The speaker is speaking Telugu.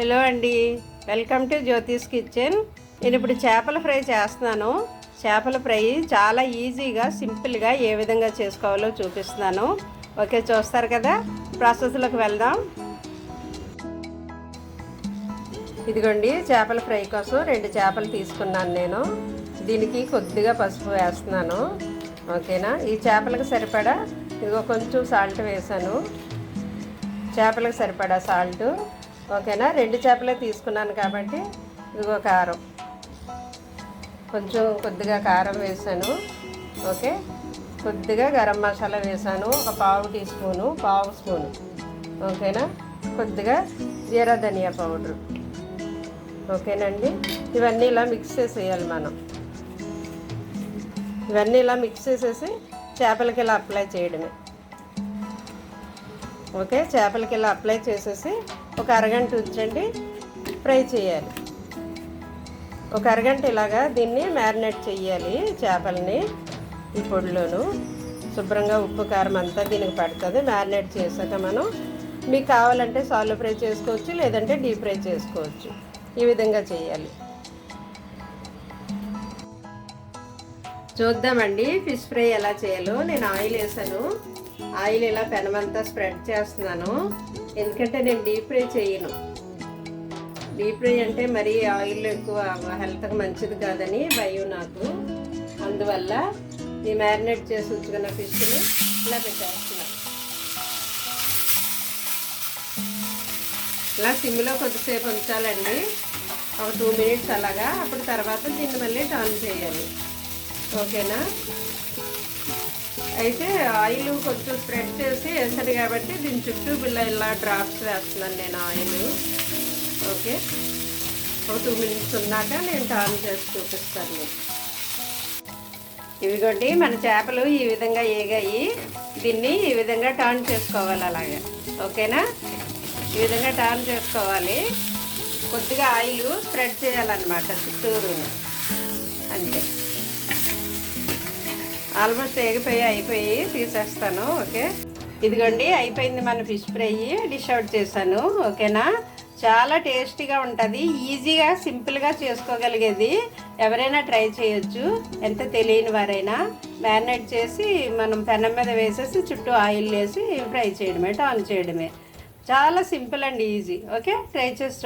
హలో అండి, వెల్కమ్ టు జ్యోతిష్ కిచెన్. నేను ఇప్పుడు చేపల ఫ్రై చేస్తున్నాను. చేపల ఫ్రై చాలా ఈజీగా సింపుల్గా ఏ విధంగా చేసుకోవాలో చూపిస్తున్నాను. ఓకే, చూస్తారు కదా. ప్రాసెస్లోకి వెళ్దాం. ఇదిగోండి, చేపల ఫ్రై కోసం 2 చేపలు తీసుకున్నాను నేను. దీనికి కొద్దిగా పసుపు వేస్తున్నాను. ఓకేనా. ఈ చేపలకు సరిపడా ఇదిగో కొంచెం సాల్ట్ వేసాను. చేపలకు సరిపడా సాల్ట్. ఓకేనా. 2 చేపలే తీసుకున్నాను కాబట్టి ఇదిగో కారం, కొద్దిగా కారం వేసాను. ఓకే, కొద్దిగా గరం మసాలా వేసాను, ఒక పావు స్పూను. ఓకేనా. కొద్దిగా జీరా ధనియా పౌడరు. ఓకేనండి. ఇవన్నీ ఇలా మిక్స్ చేసేయాలి మనం. ఇవన్నీ ఇలా మిక్స్ చేసేసి చేపలకి ఇలా అప్లై చేయడమే. ఓకే, చేపలకి ఇలా అప్లై చేసేసి ఒక అరగంట ఉంచండి, ఫ్రై చేయాలి. ఒక అరగంట ఇలాగా దీన్ని మ్యారినేట్ చేయాలి. చేపలని ఈ పొడిలోను శుభ్రంగా ఉప్పు కారం అంతా దీనికి పడుతుంది. మ్యారినేట్ చేసాక మనం మీకు కావాలంటే సాలో ఫ్రై చేసుకోవచ్చు, లేదంటే డీప్ ఫ్రై చేసుకోవచ్చు. ఈ విధంగా చేయాలి. చూద్దామండి ఫిష్ ఫ్రై ఎలా చేయాలో. నేను ఆయిల్ వేసాను. ఆయిల్ ఇలా పెనమంతా స్ప్రెడ్ చేస్తున్నాను, ఎందుకంటే నేను డీప్ ఫ్రై చేయను. డీప్ ఫ్రై అంటే మరీ ఆయిల్ ఎక్కువ హెల్త్కి మంచిది కాదని భయం నాకు. అందువల్ల ఈ మ్యారినేట్ చేసి ఉంచుకున్న ఫిష్ని ఇలా పెట్టేస్తున్నాను. ఇలా సిమ్లో కొద్దిసేపు ఉంచాలండి, ఒక 2 మినిట్స్ అలాగా. అప్పుడు తర్వాత దీన్ని మళ్ళీ టర్న్ చేయాలి. ఓకేనా. అయితే ఆయిల్ కొంచెం స్ప్రెడ్ చేసి వేసాను కాబట్టి దీని చుట్టూ ఇలా డ్రాప్స్ వేస్తున్నాను నేను ఆయిల్. ఓకే, ఒక 2 మినిట్స్ ఉన్నాక నేను టర్న్ చేసి చూపిస్తాను మీకు. ఇవిగోండి, మన చేపలు ఈ విధంగా ఏగాయి. దీన్ని ఈ విధంగా టర్న్ చేసుకోవాలి అలాగా. ఓకేనా. ఈ విధంగా టర్న్ చేసుకోవాలి. కొద్దిగా ఆయిల్ స్ప్రెడ్ చేయాలన్నమాట చుట్టూరు. అంతే. ఆల్మోస్ట్ అయిపోయి తీసేస్తాను. ఓకే, ఇదిగోండి అయిపోయింది మన ఫిష్ ఫ్రై. డిష్ అవుట్ చేశాను. ఓకేనా. చాలా టేస్టీగా ఉంటుంది, ఈజీగా సింపుల్గా చేసుకోగలిగేది. ఎవరైనా ట్రై చేయొచ్చు, ఎంత తెలియని వారైనా. మ్యారినేట్ చేసి మనం పెనం మీద వేసేసి చుట్టూ ఆయిల్ వేసి ఫ్రై చేయడమే, టర్న్ చేయడమే. చాలా simple and easy. Okay, try చేసి